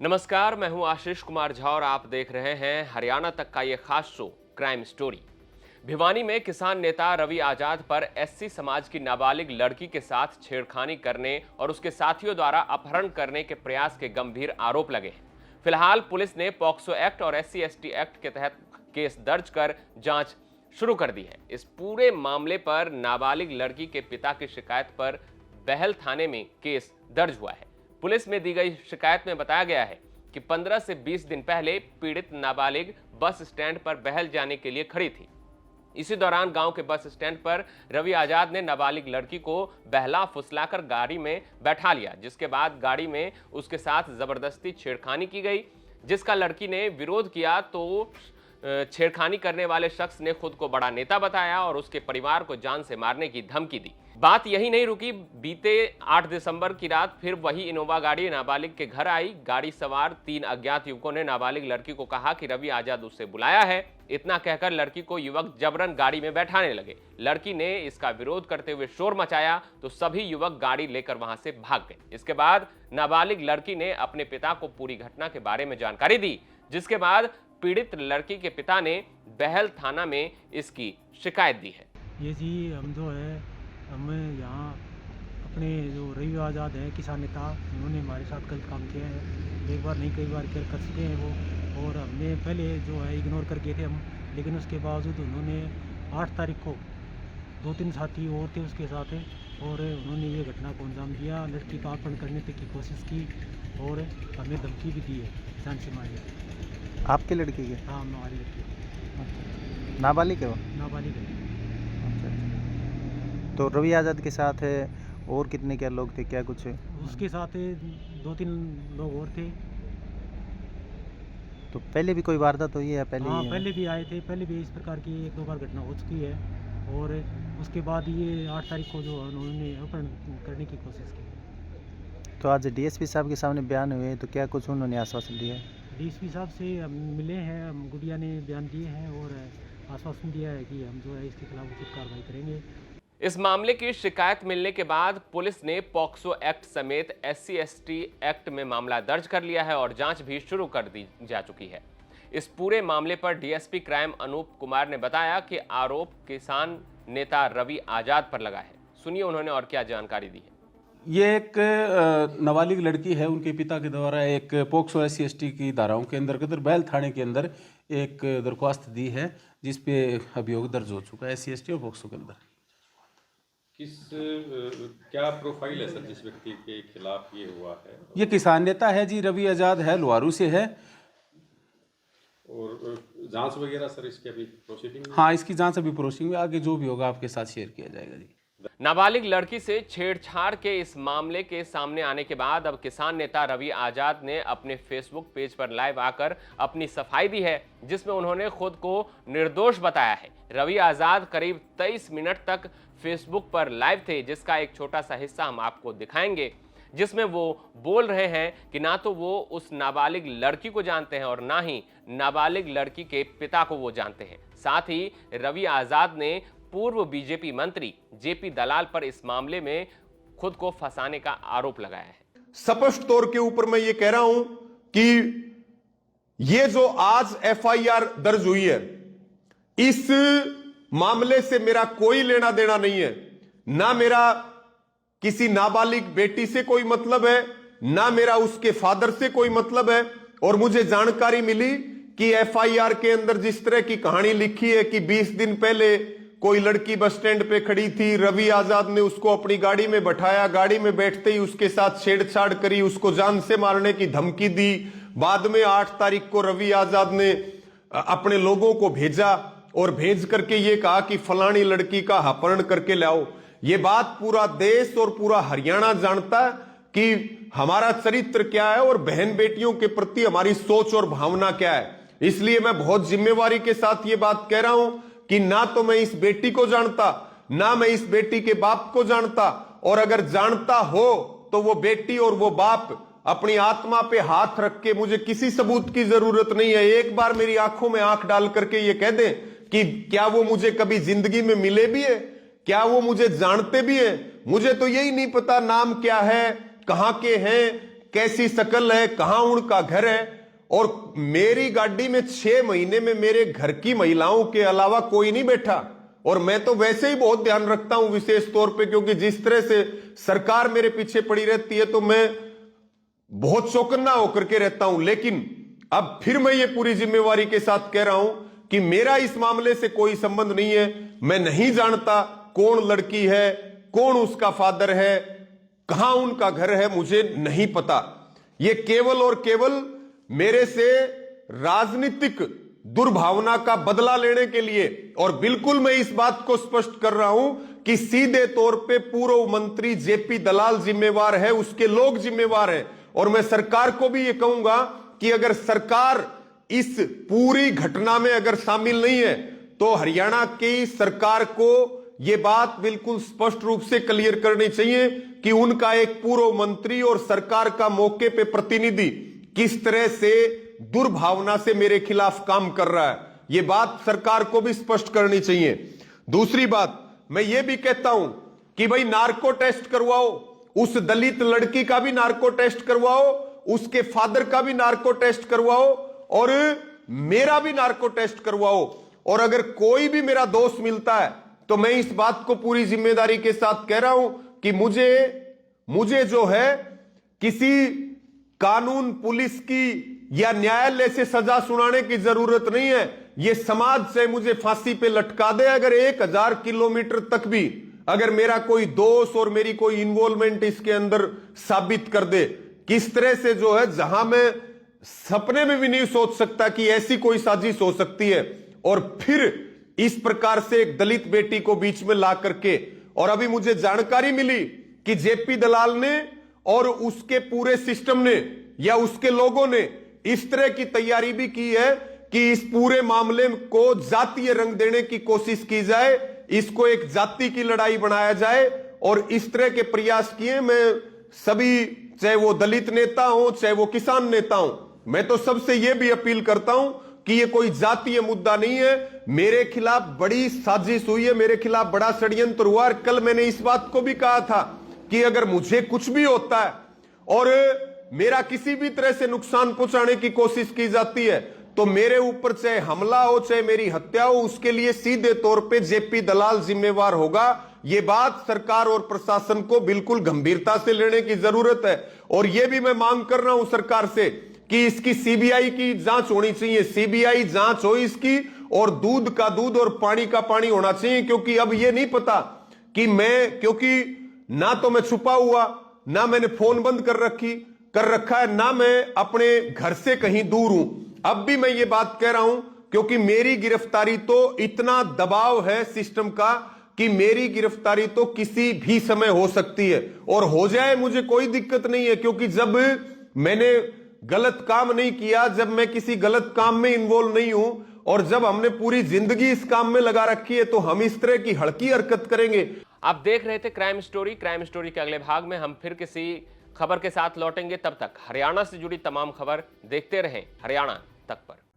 नमस्कार, मैं हूं आशीष कुमार झा और आप देख रहे हैं हरियाणा तक का ये खास शो क्राइम स्टोरी। भिवानी में किसान नेता रवि आजाद पर एससी समाज की नाबालिग लड़की के साथ छेड़खानी करने और उसके साथियों द्वारा अपहरण करने के प्रयास के गंभीर आरोप लगे हैं। फिलहाल पुलिस ने पॉक्सो एक्ट और SC ST एक्ट के तहत केस दर्ज कर जांच शुरू कर दी है। इस पूरे मामले पर नाबालिग लड़की के पिता की शिकायत पर बहल थाने में केस दर्ज हुआ है। पुलिस में दी गई शिकायत में बताया गया है कि 15 से 20 दिन पहले पीड़ित नाबालिग बस स्टैंड पर बहल जाने के लिए खड़ी थी। इसी दौरान गांव के बस स्टैंड पर रवि आजाद ने नाबालिग लड़की को बहला फुसलाकर गाड़ी में बैठा लिया, जिसके बाद गाड़ी में उसके साथ जबरदस्ती छेड़खानी की गई, जिसका लड़की ने विरोध किया तो छेड़खानी करने वाले शख्स ने खुद को बड़ा नेता बताया और उसके परिवार को जान से मारने की धमकी दी। बात यही नहीं रुकी, बीते 8 दिसंबर की रात फिर वही इनोवा गाड़ी नाबालिग के घर आई। गाड़ी सवार 3 अज्ञात युवकों ने नाबालिग लड़की को कहा कि रवि आजाद उससे बुलाया है। इतना कहकर लड़की को युवक जबरन गाड़ी में बैठाने लगे। लड़की ने इसका विरोध करते हुए शोर मचाया तो सभी युवक गाड़ी लेकर वहां से भाग गए। इसके बाद नाबालिग लड़की ने अपने पिता को पूरी घटना के बारे में जानकारी दी, जिसके बाद पीड़ित लड़की के पिता ने बहल थाना में इसकी शिकायत दी है। ये जी हम यहाँ अपने जो रवि आज़ाद है किसान नेता, उन्होंने हमारे साथ गलत काम किया है। एक बार नहीं कई बार कर चुके हैं वो, और हमने पहले जो है इग्नोर कर गए थे हम, लेकिन उसके बावजूद उन्होंने 8 तारीख को 2-3 साथी और थे उसके साथ और उन्होंने ये घटना को अंजाम दिया। लड़की का अपहरण करने तक की कोशिश की और हमें धमकी भी दी है जान से मारिए। आपके लड़के के? हाँ, हमारी लड़की। नाबालिग है वो? नाबालिग है। तो रवि आज़ाद के साथ है और कितने क्या लोग थे, क्या कुछ? उसके साथ 2-3 लोग और थे। तो पहले भी कोई वारदात हुई है या पहले? हाँ, पहले भी आए थे, पहले भी इस प्रकार की 1-2 बार घटना हो चुकी है और उसके बाद ये 8 तारीख को जो उन्होंने अपहरण करने की कोशिश की। तो आज DSP साहब के सामने बयान हुए, तो क्या कुछ उन्होंने आश्वासन दिया है? DSP साहब से हम मिले हैं, गुड़िया ने बयान दिए हैं और आश्वासन दिया है कि हम जो है इसके खिलाफ उचित कार्रवाई करेंगे। इस मामले की शिकायत मिलने के बाद पुलिस ने पॉक्सो एक्ट समेत SC ST एक्ट में मामला दर्ज कर लिया है और जांच भी शुरू कर दी जा चुकी है। इस पूरे मामले पर DSP क्राइम अनूप कुमार ने बताया कि आरोप किसान नेता रवि आजाद पर लगा है। सुनिए उन्होंने और क्या जानकारी दी है। ये एक नाबालिग लड़की है, उनके पिता के द्वारा एक पॉक्सो SC ST की धाराओं के अंतर्गत बहल थाने के अंदर एक दरख्वास्त दी है, जिसपे अभियोग दर्ज हो चुका है SC ST और पॉक्सो के अंदर। क्या प्रोफाइल है सर जिस व्यक्ति के खिलाफ ये हुआ है? ये किसान नेता है जी, रवि आजाद है, लोहारू से है। और जांच वगैरह सर इसकी अभी प्रोसीडिंग? हाँ, इसकी जांच अभी प्रोसीडिंग में, आगे जो भी होगा आपके साथ शेयर किया जाएगा जी। नाबालिग लड़की से छेड़छाड़ के इस मामले के सामने आने के बाद अब किसान नेता रवि आजाद ने अपने फेसबुक पेज पर लाइव आकर अपनी सफाई दी है, जिसमें उन्होंने खुद को निर्दोष बताया है। रवि आजाद करीब 23 मिनट तक फेसबुक पर लाइव थे, जिसका एक छोटा सा हिस्सा हम आपको दिखाएंगे, जिसमें वो बोल रहे हैं कि ना तो वो उस नाबालिग लड़की को जानते हैं और ना ही नाबालिग लड़की के पिता को वो जानते हैं। साथ ही रवि आजाद ने पूर्व बीजेपी मंत्री JP दलाल पर इस मामले में खुद को फंसाने का आरोप लगाया है। स्पष्ट तौर के ऊपर मैं ये कह रहा हूं कि ये जो आज FIR दर्ज हुई है, इस मामले से मेरा कोई लेना देना नहीं है। ना मेरा किसी नाबालिग बेटी से कोई मतलब है, ना मेरा उसके फादर से कोई मतलब है। और मुझे जानकारी मिली कि FIR के अंदर जिस तरह की कहानी लिखी है कि 20 दिन पहले कोई लड़की बस स्टैंड पे खड़ी थी, रवि आजाद ने उसको अपनी गाड़ी में बैठाया, गाड़ी में बैठते ही उसके साथ छेड़छाड़ करी, उसको जान से मारने की धमकी दी। बाद में 8 तारीख को रवि आजाद ने अपने लोगों को भेजा और भेज करके ये कहा कि फलानी लड़की का अपहरण करके लाओ। ये बात पूरा देश और पूरा हरियाणा जानता है कि हमारा चरित्र क्या है और बहन बेटियों के प्रति हमारी सोच और भावना क्या है। इसलिए मैं बहुत जिम्मेवारी के साथ ये बात कह रहा हूं कि ना तो मैं इस बेटी को जानता, ना मैं इस बेटी के बाप को जानता, और अगर जानता हो तो वो बेटी और वो बाप अपनी आत्मा पे हाथ रख के, मुझे किसी सबूत की जरूरत नहीं है, एक बार मेरी आंखों में आंख डाल करके ये कह दें कि क्या वो मुझे कभी जिंदगी में मिले भी है, क्या वो मुझे जानते भी हैं। मुझे तो यही नहीं पता नाम क्या है, कहां के हैं, कैसी शक्ल है, कहां उनका घर है। और मेरी गाड़ी में 6 महीने में मेरे घर की महिलाओं के अलावा कोई नहीं बैठा। और मैं तो वैसे ही बहुत ध्यान रखता हूं विशेष तौर पे, क्योंकि जिस तरह से सरकार मेरे पीछे पड़ी रहती है तो मैं बहुत चौकन्ना होकर के रहता हूं। लेकिन अब फिर मैं ये पूरी जिम्मेवारी के साथ कह रहा हूं कि मेरा इस मामले से कोई संबंध नहीं है। मैं नहीं जानता कौन लड़की है, कौन उसका फादर है, कहां उनका घर है, मुझे नहीं पता। ये केवल और केवल मेरे से राजनीतिक दुर्भावना का बदला लेने के लिए, और बिल्कुल मैं इस बात को स्पष्ट कर रहा हूं कि सीधे तौर पे पूर्व मंत्री जेपी दलाल जिम्मेवार है, उसके लोग जिम्मेवार हैं। और मैं सरकार को भी ये कहूंगा कि अगर सरकार इस पूरी घटना में अगर शामिल नहीं है तो हरियाणा की सरकार को यह बात बिल्कुल स्पष्ट रूप से क्लियर करनी चाहिए कि उनका एक पूर्व मंत्री और सरकार का मौके पे प्रतिनिधि किस तरह से दुर्भावना से मेरे खिलाफ काम कर रहा है। यह बात सरकार को भी स्पष्ट करनी चाहिए। दूसरी बात मैं ये भी कहता हूं कि भाई नार्को टेस्ट करवाओ, उस दलित लड़की का भी नार्को टेस्ट करवाओ, उसके फादर का भी नार्को टेस्ट करवाओ और मेरा भी नार्को टेस्ट करवाओ। और अगर कोई भी मेरा दोष मिलता है तो मैं इस बात को पूरी जिम्मेदारी के साथ कह रहा हूं कि मुझे जो है किसी कानून, पुलिस की या न्यायालय से सजा सुनाने की जरूरत नहीं है। यह समाज से मुझे फांसी पे लटका दे, अगर 1000 किलोमीटर तक भी अगर मेरा कोई दोष और मेरी कोई इन्वॉल्वमेंट इसके अंदर साबित कर दे। किस तरह से जो है, जहां मैं सपने में भी नहीं सोच सकता कि ऐसी कोई साजिश हो सकती है, और फिर इस प्रकार से एक दलित बेटी को बीच में ला करके। और अभी मुझे जानकारी मिली कि जेपी दलाल ने और उसके पूरे सिस्टम ने या उसके लोगों ने इस तरह की तैयारी भी की है कि इस पूरे मामले को जातीय रंग देने की कोशिश की जाए, इसको एक जाति की लड़ाई बनाया जाए, और इस तरह के प्रयास किए। मैं सभी, चाहे वो दलित नेता हो चाहे वो किसान नेता हो, मैं तो सबसे यह भी अपील करता हूं कि ये कोई जातीय मुद्दा नहीं है। मेरे खिलाफ बड़ी साजिश हुई है, मेरे खिलाफ बड़ा षड्यंत्र हुआ। और कल मैंने इस बात को भी कहा था कि अगर मुझे कुछ भी होता है और मेरा किसी भी तरह से नुकसान पहुंचाने की कोशिश की जाती है तो मेरे ऊपर चाहे हमला हो चाहे मेरी हत्या हो, उसके लिए सीधे तौर पे जेपी दलाल जिम्मेवार होगा। यह बात सरकार और प्रशासन को बिल्कुल गंभीरता से लेने की जरूरत है। और यह भी मैं मांग कर रहा हूं सरकार से कि इसकी सीबीआई की जांच होनी चाहिए, सीबीआई जांच हो इसकी, और दूध का दूध और पानी का पानी होना चाहिए। क्योंकि अब यह नहीं पता कि क्योंकि ना तो मैं छुपा हुआ, ना मैंने फोन बंद कर रखा है, ना मैं अपने घर से कहीं दूर हूं। अब भी मैं ये बात कह रहा हूं क्योंकि मेरी गिरफ्तारी तो, इतना दबाव है सिस्टम का कि मेरी गिरफ्तारी तो किसी भी समय हो सकती है, और हो जाए मुझे कोई दिक्कत नहीं है। क्योंकि जब मैंने गलत काम नहीं किया, जब मैं किसी गलत काम में इन्वॉल्व नहीं हूं, और जब हमने पूरी जिंदगी इस काम में लगा रखी है, तो हम इस तरह की हल्की हरकत करेंगे। आप देख रहे थे क्राइम स्टोरी के अगले भाग में हम फिर किसी खबर के साथ लौटेंगे। तब तक हरियाणा से जुड़ी तमाम खबर देखते रहें हरियाणा तक पर।